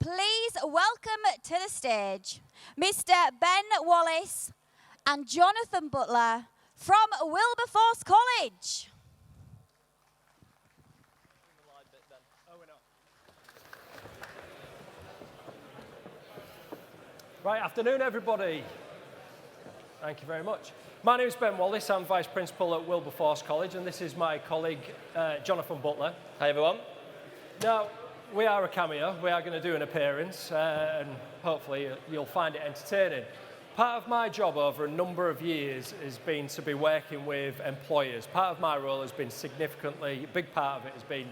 Please welcome to the stage Mr. Ben Wallis and Jonathan Butler from Wilberforce College. Right, afternoon everybody. Thank you very much. My name is Ben Wallis, I'm Vice Principal at Wilberforce College, and this is my colleague Jonathan Butler. Hi everyone. Now, we are a cameo, we are going to do an appearance, and hopefully you'll find it entertaining. Part of my job over a number of years has been to be working with employers. Part of my role has been significantly, a big part of it has been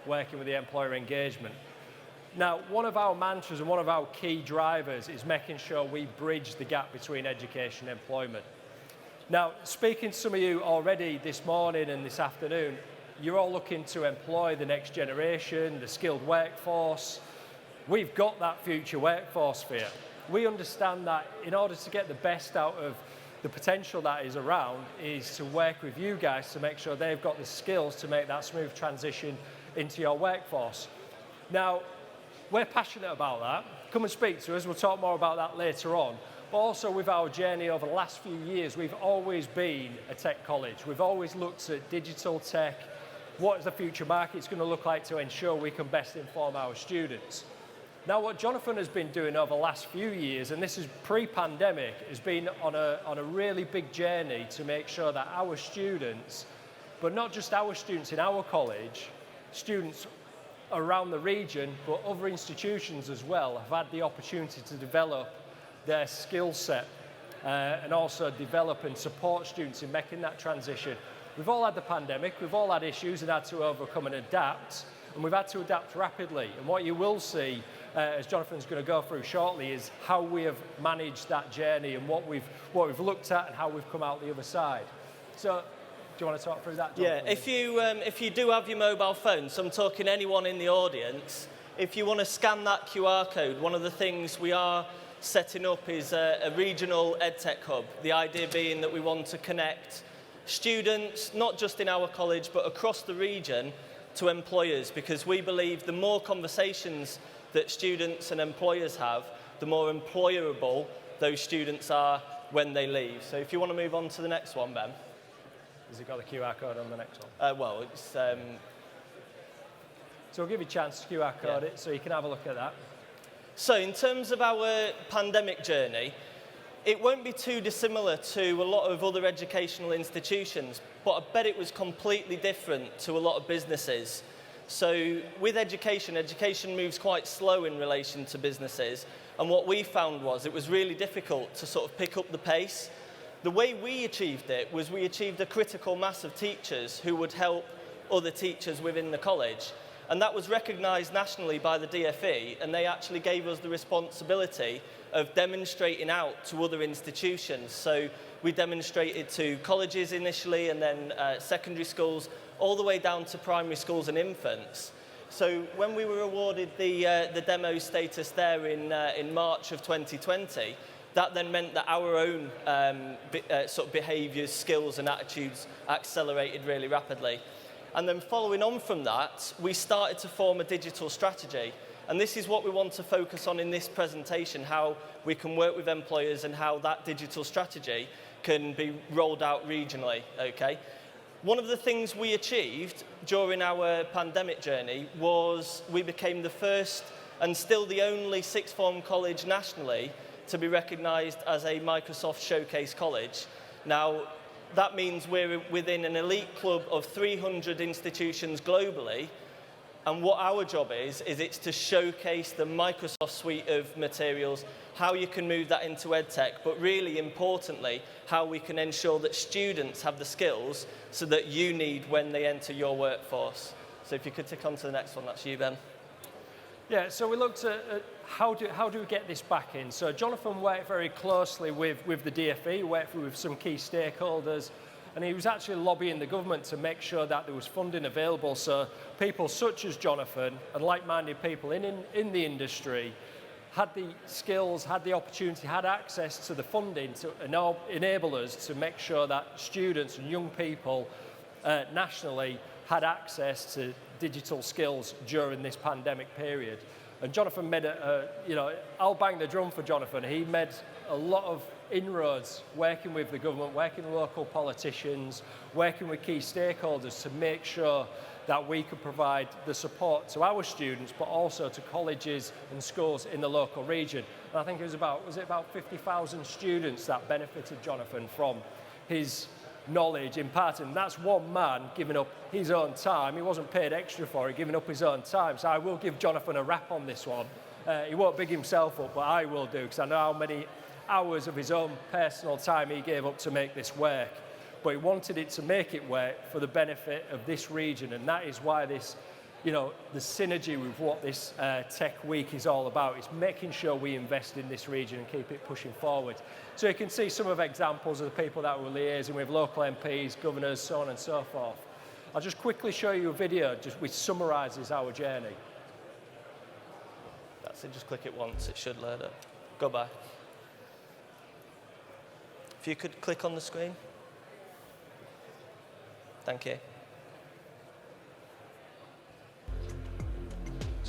working with the employer engagement. Now, one of our mantras and one of our key drivers is making sure we bridge the gap between education and employment. Now, speaking to some of you already this morning and this afternoon, you're all looking to employ the next generation, the skilled workforce. We've got that future workforce sphere. We understand that in order to get the best out of the potential that is around is to work with you guys to make sure they've got the skills to make that smooth transition into your workforce. Now, we're passionate about that. Come and speak to us. We'll talk more about that later on. But also with our journey over the last few years, we've always been a tech college. We've always looked at digital tech, what is the future market's going to look like to ensure we can best inform our students. Now, what Jonathan has been doing over the last few years, and this is pre-pandemic, has been on a really big journey to make sure that our students, but not just our students in our college, students around the region, but other institutions as well, have had the opportunity to develop their skill set and also develop and support students in making that transition. We've all had the pandemic, we've all had issues and had to overcome and adapt, and we've had to adapt rapidly. And what you will see, as Jonathan's going to go through shortly, is how we have managed that journey and what we've looked at and how we've come out the other side. So, do you want to talk through that, Jonathan? Yeah, if you do have your mobile phone, so I'm talking anyone in the audience, if you want to scan that QR code, one of the things we are setting up is a regional EdTech hub. The idea being that we want to connect students, not just in our college, but across the region, to employers, because we believe the more conversations that students and employers have, the more employable those students are when they leave. So if you want to move on to the next one, Ben. Has it got the QR code on the next one? Well, it's... So we'll give you a chance to QR code it so you can have a look at that. So in terms of our pandemic journey, it won't be too dissimilar to a lot of other educational institutions, but I bet it was completely different to a lot of businesses. So with education moves quite slow in relation to businesses, and what we found was it was really difficult to sort of pick up the pace. The way we achieved it was we achieved a critical mass of teachers who would help other teachers within the college. And that was recognised nationally by the Dfe, and they actually gave us the responsibility of demonstrating out to other institutions. So we demonstrated to colleges initially, and then secondary schools, all the way down to primary schools and infants. So when we were awarded the demo status there in March of 2020, that then meant that our own sort of behaviours, skills and attitudes accelerated really rapidly. And then following on from that, we started to form a digital strategy. And this is what we want to focus on in this presentation, how we can work with employers and how that digital strategy can be rolled out regionally, okay? One of the things we achieved during our pandemic journey was we became the first and still the only sixth form college nationally to be recognised as a Microsoft Showcase College. Now, that means we're within an elite club of 300 institutions globally, and what our job is it's to showcase the Microsoft suite of materials, how you can move that into EdTech, but really importantly, how we can ensure that students have the skills so that you need when they enter your workforce. So if you could tick on to the next one, that's you, Ben. Yeah, so we looked at how do we get this back in. So Jonathan worked very closely with the Dfe, worked with some key stakeholders, and he was actually lobbying the government to make sure that there was funding available so people such as Jonathan and like-minded people in the industry had the skills, had the opportunity, had access to the funding to enable us to make sure that students and young people nationally had access to digital skills during this pandemic period. And Jonathan made I'll bang the drum for Jonathan. He made a lot of inroads working with the government, working with local politicians, working with key stakeholders to make sure that we could provide the support to our students, but also to colleges and schools in the local region. And I think it was about 50,000 students that benefited Jonathan from his knowledge imparted. And that's one man giving up his own time. He wasn't paid extra for it, giving up his own time. So I will give Jonathan a rap on this one. He won't big himself up, but I will do, because I know how many hours of his own personal time he gave up to make this work. But he wanted it to make it work for the benefit of this region, and that is why this, the synergy with what this Tech Week is all about is making sure we invest in this region and keep it pushing forward. So you can see some of examples of the people that we're liaising with, local MPs, governors, so on and so forth. I'll just quickly show you a video which summarises our journey. That's it, just click it once, it should load up. Go back. If you could click on the screen. Thank you.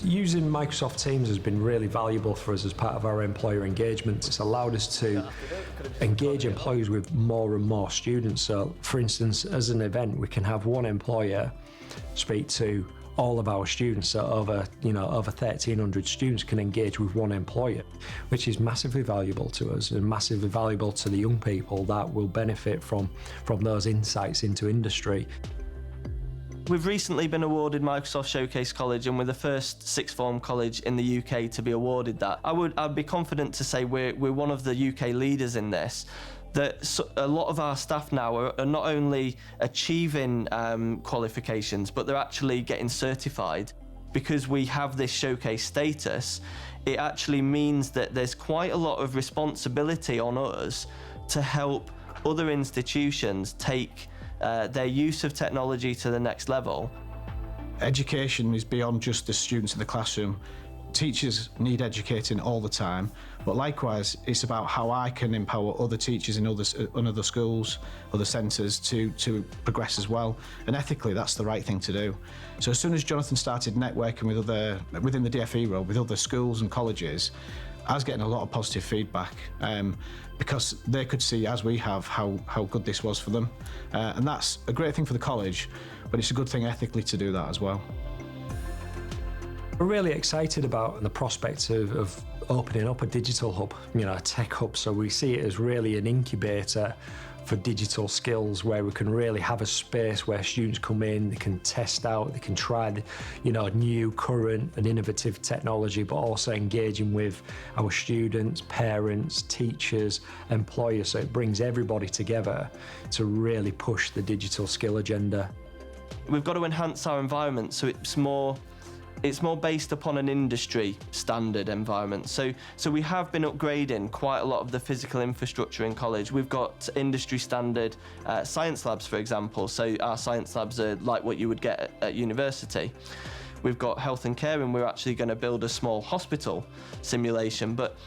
Using Microsoft Teams has been really valuable for us as part of our employer engagement. It's allowed us to engage employers with more and more students. So, for instance, as an event, we can have one employer speak to all of our students. So over 1,300 students can engage with one employer, which is massively valuable to us and massively valuable to the young people that will benefit from those insights into industry. We've recently been awarded Microsoft Showcase College, and we're the first sixth form college in the UK to be awarded that. I'd be confident to say we're one of the UK leaders in this. That a lot of our staff now are not only achieving qualifications, but they're actually getting certified. Because we have this showcase status, it actually means that there's quite a lot of responsibility on us to help other institutions take their use of technology to the next level. Education is beyond just the students in the classroom. Teachers need educating all the time, but likewise, it's about how I can empower other teachers in other schools, other centres to progress as well. And ethically, that's the right thing to do. So as soon as Jonathan started networking with within the DFE role, with other schools and colleges, I was getting a lot of positive feedback because they could see, as we have, how good this was for them. And that's a great thing for the college, but it's a good thing ethically to do that as well. We're really excited about the prospect of opening up a digital hub, a tech hub. So we see it as really an incubator for digital skills, where we can really have a space where students come in, they can test out, they can try new, current and innovative technology, but also engaging with our students, parents, teachers, employers. So it brings everybody together to really push the digital skill agenda. We've got to enhance our environment so it's more based upon an industry standard environment. So we have been upgrading quite a lot of the physical infrastructure in college. We've got industry standard science labs, for example. So our science labs are like what you would get at university. We've got health and care, and we're actually going to build a small hospital simulation. But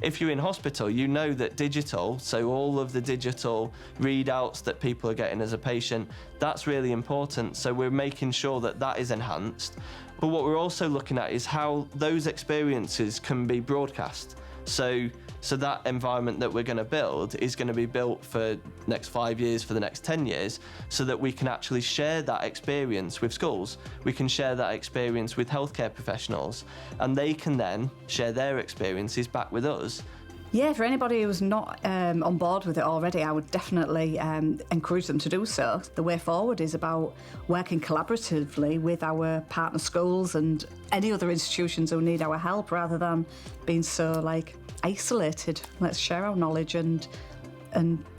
if you're in hospital, you know that digital, so all of the digital readouts that people are getting as a patient, that's really important. So we're making sure that that is enhanced. But what we're also looking at is how those experiences can be broadcast. So that environment that we're going to build is going to be built for the next 5 years, for the next 10 years, so that we can actually share that experience with schools. We can share that experience with healthcare professionals, and they can then share their experiences back with us. Yeah, for anybody who's not on board with it already, I would definitely encourage them to do so. The way forward is about working collaboratively with our partner schools and any other institutions who need our help, rather than being so isolated. Let's share our knowledge, and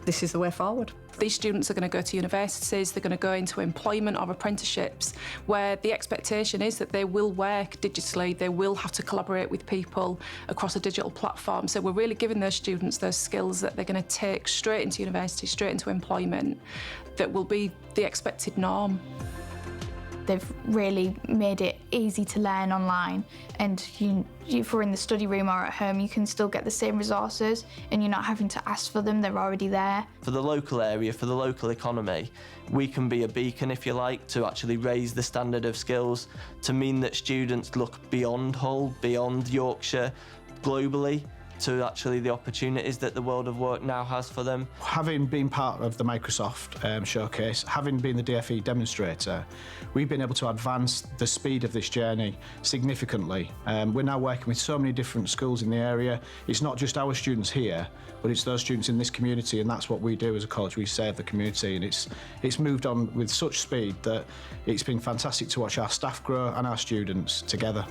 this is the way forward. These students are going to go to universities, they're going to go into employment or apprenticeships, where the expectation is that they will work digitally, they will have to collaborate with people across a digital platform. So we're really giving those students those skills that they're going to take straight into university, straight into employment, that will be the expected norm. They've really made it easy to learn online, and if we're in the study room or at home, you can still get the same resources and you're not having to ask for them, they're already there. For the local area, for the local economy, we can be a beacon, if you like, to actually raise the standard of skills, to mean that students look beyond Hull, beyond Yorkshire, globally, to actually the opportunities that the world of work now has for them. Having been part of the Microsoft showcase, having been the Dfe Demonstrator, we've been able to advance the speed of this journey significantly. We're now working with so many different schools in the area. It's not just our students here, but it's those students in this community, and that's what we do as a college. We serve the community, and it's moved on with such speed that it's been fantastic to watch our staff grow and our students together.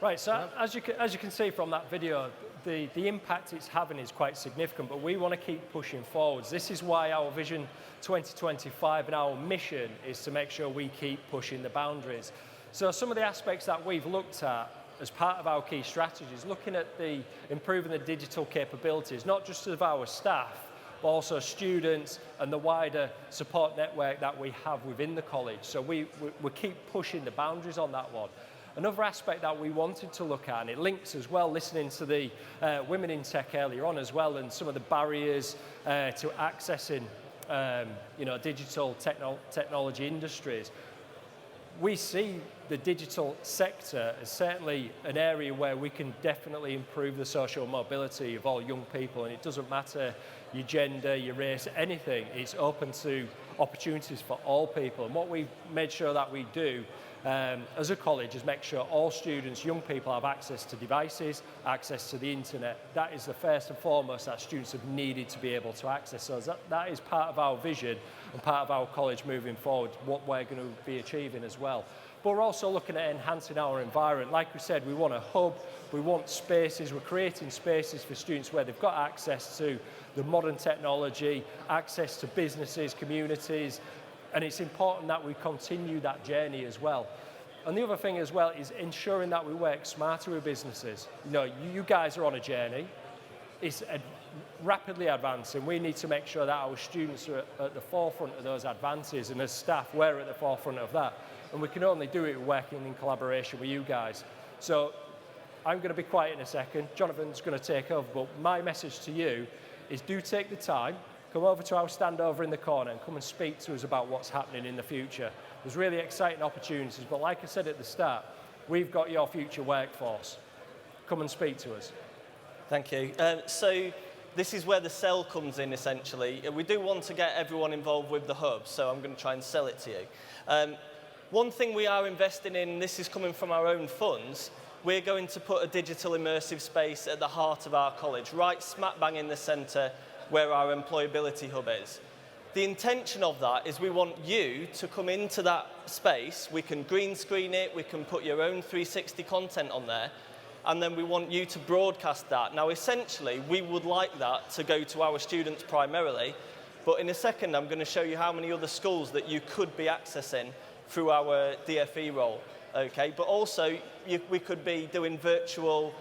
Right, so as you can see from that video, the impact it's having is quite significant, but we want to keep pushing forwards. This is why our Vision 2025 and our mission is to make sure we keep pushing the boundaries. So some of the aspects that we've looked at as part of our key strategies, looking at improving the digital capabilities, not just of our staff, but also students and the wider support network that we have within the college. So we keep pushing the boundaries on that one. Another aspect that we wanted to look at, and it links as well, listening to the Women in Tech earlier on as well, and some of the barriers to accessing digital technology industries. We see the digital sector as certainly an area where we can definitely improve the social mobility of all young people, and it doesn't matter your gender, your race, anything. It's open to opportunities for all people, and what we've made sure that we do as a college is make sure all students, young people, have access to devices, access to the internet. That is the first and foremost that students have needed to be able to access. So that is part of our vision and part of our college moving forward, what we're going to be achieving as well. But we're also looking at enhancing our environment. Like we said, we want a hub, we want spaces, we're creating spaces for students where they've got access to the modern technology, access to businesses, communities, and it's important that we continue that journey as well. And the other thing as well is ensuring that we work smarter with businesses. You know, you guys are on a journey. It's rapidly advancing. We need to make sure that our students are at the forefront of those advances, and as staff, we're at the forefront of that. And we can only do it working in collaboration with you guys. So I'm going to be quiet in a second. Jonathan's going to take over, but my message to you is do take the time. Come over to our stand over in the corner and come and speak to us about what's happening in the future. There's really exciting opportunities, but like I said at the start, we've got your future workforce. Come and speak to us. Thank you. So this is where the sell comes in, essentially. We do want to get everyone involved with the hub, so I'm going to try and sell it to you. One thing we are investing in, this is coming from our own funds, we're going to put a digital immersive space at the heart of our college, right smack bang in the centre where our employability hub is. The intention of that is we want you to come into that space, we can green screen it, we can put your own 360 content on there, and then we want you to broadcast that. Now essentially, we would like that to go to our students primarily, but in a second I'm going to show you how many other schools that you could be accessing through our DFE role. Okay, but also we could be doing virtual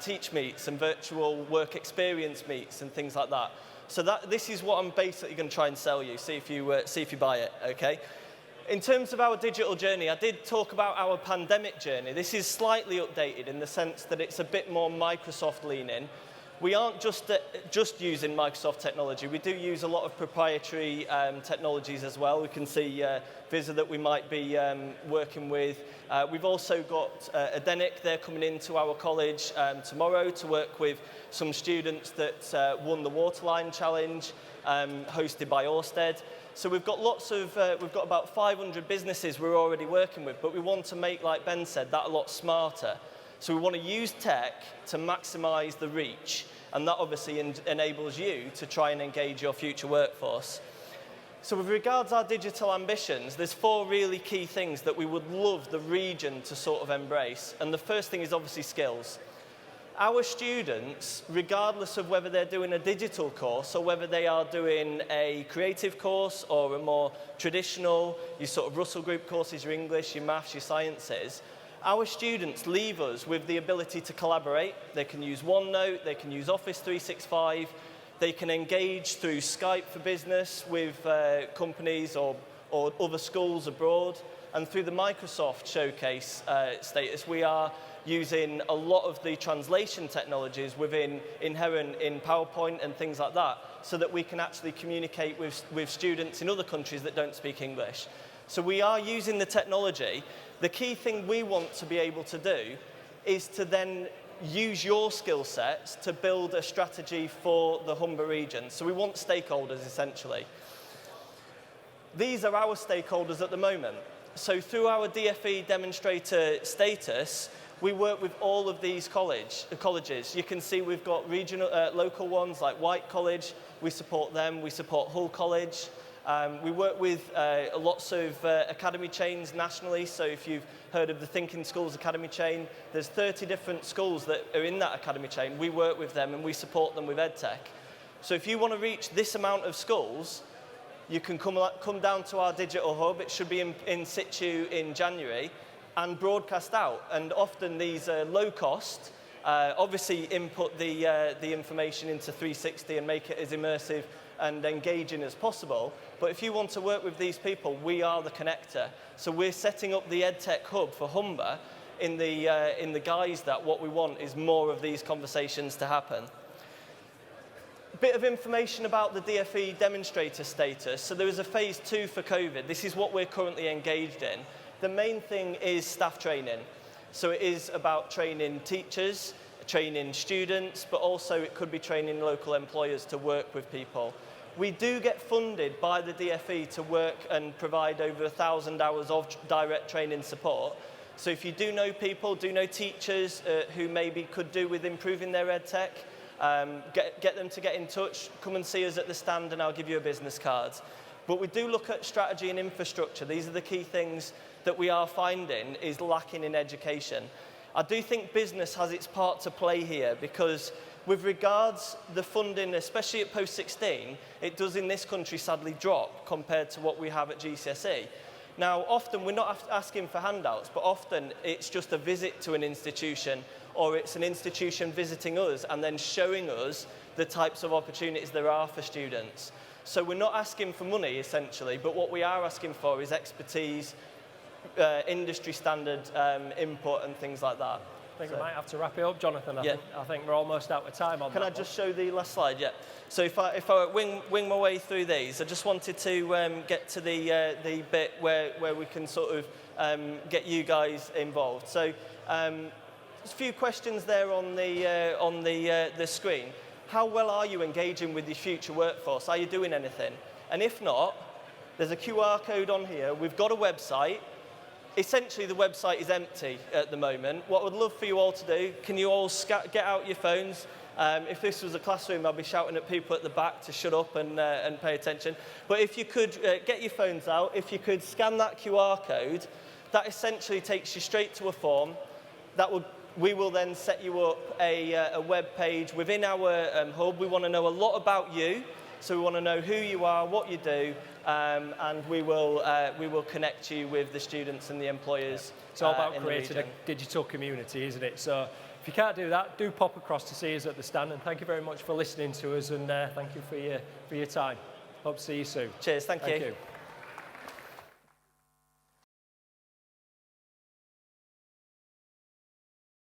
teach meets and virtual work experience meets and things like that. So this is what I'm basically going to try and sell you. See if you buy it. Okay. In terms of our digital journey, I did talk about our pandemic journey. This is slightly updated in the sense that it's a bit more Microsoft leaning. We aren't just using Microsoft technology. We do use a lot of proprietary technologies as well. We can see Visa that we might be working with. We've also got Edenic. They're coming into our college tomorrow to work with some students that won the Waterline Challenge, hosted by Orsted. So we've got we've got about 500 businesses we're already working with, but we want to make, like Ben said, that a lot smarter. So we want to use tech to maximise the reach, and that obviously enables you to try and engage your future workforce. So with regards to our digital ambitions, there's 4 really key things that we would love the region to sort of embrace, and the first thing is obviously skills. Our students, regardless of whether they're doing a digital course or whether they are doing a creative course or a more traditional, your sort of Russell Group courses, your English, your maths, your sciences, our students leave us with the ability to collaborate. They can use OneNote, they can use Office 365, they can engage through Skype for Business with companies or other schools abroad. And through the Microsoft Showcase status, we are using a lot of the translation technologies inherent in PowerPoint and things like that, so that we can actually communicate with students in other countries that don't speak English. So we are using the technology. The key thing we want to be able to do is to then use your skill sets to build a strategy for the Humber region. So we want stakeholders, essentially. These are our stakeholders at the moment. So through our Dfe Demonstrator Status, we work with all of these colleges. You can see we've got regional, local ones like White College. We support them. We support Hull College. We work with lots of academy chains nationally. So if you've heard of the Thinking Schools Academy chain, there's 30 different schools that are in that academy chain. We work with them and we support them with EdTech. So if you want to reach this amount of schools, you can come down to our digital hub. It should be in situ in January, and broadcast out. And often these are low cost. Obviously input the information into 360 and make it as immersive and engaging as possible. But if you want to work with these people, we are the connector. So we're setting up the EdTech hub for Humber in the guise that what we want is more of these conversations to happen. Bit of information about the Dfe Demonstrator Status. So there was a phase 2 for COVID. This is what we're currently engaged in. The main thing is staff training. So it is about training teachers, training students, but also it could be training local employers to work with people. We do get funded by the DFE to work and provide over 1,000 hours of direct training support. So if you do know people, do know teachers who maybe could do with improving their EdTech, get them to get in touch, come and see us at the stand and I'll give you a business card. But we do look at strategy and infrastructure. These are the key things that we are finding is lacking in education. I do think business has its part to play here, because with regards the funding, especially at post-16, it does in this country sadly drop compared to what we have at GCSE. Now, often we're not asking for handouts, but often it's just a visit to an institution, or it's an institution visiting us and then showing us the types of opportunities there are for students. So we're not asking for money, essentially, but what we are asking for is expertise, industry standard input and things like that. I think we might have to wrap it up, Jonathan. I think we're almost out of time on that. Can I just show the last slide? Yeah. So if I wing my way through these, I just wanted to get to the bit where we can sort of get you guys involved. So there's a few questions there on the screen. How well are you engaging with your future workforce? Are you doing anything? And if not, there's a QR code on here. We've got a website. Essentially, the website is empty at the moment. What I would love for you all to do, can you all get out your phones? If this was a classroom, I'd be shouting at people at the back to shut up and pay attention. But if you could get your phones out, if you could scan that QR code, that essentially takes you straight to a form. We will then set you up a web page within our hub. We want to know a lot about you. So we want to know who you are, what you do, and we will connect you with the students and the employers. It's all about creating a digital community, isn't it? So if you can't do that, do pop across to see us at the stand. And thank you very much for listening to us, and thank you for your time. Hope to see you soon. Cheers. Thank you.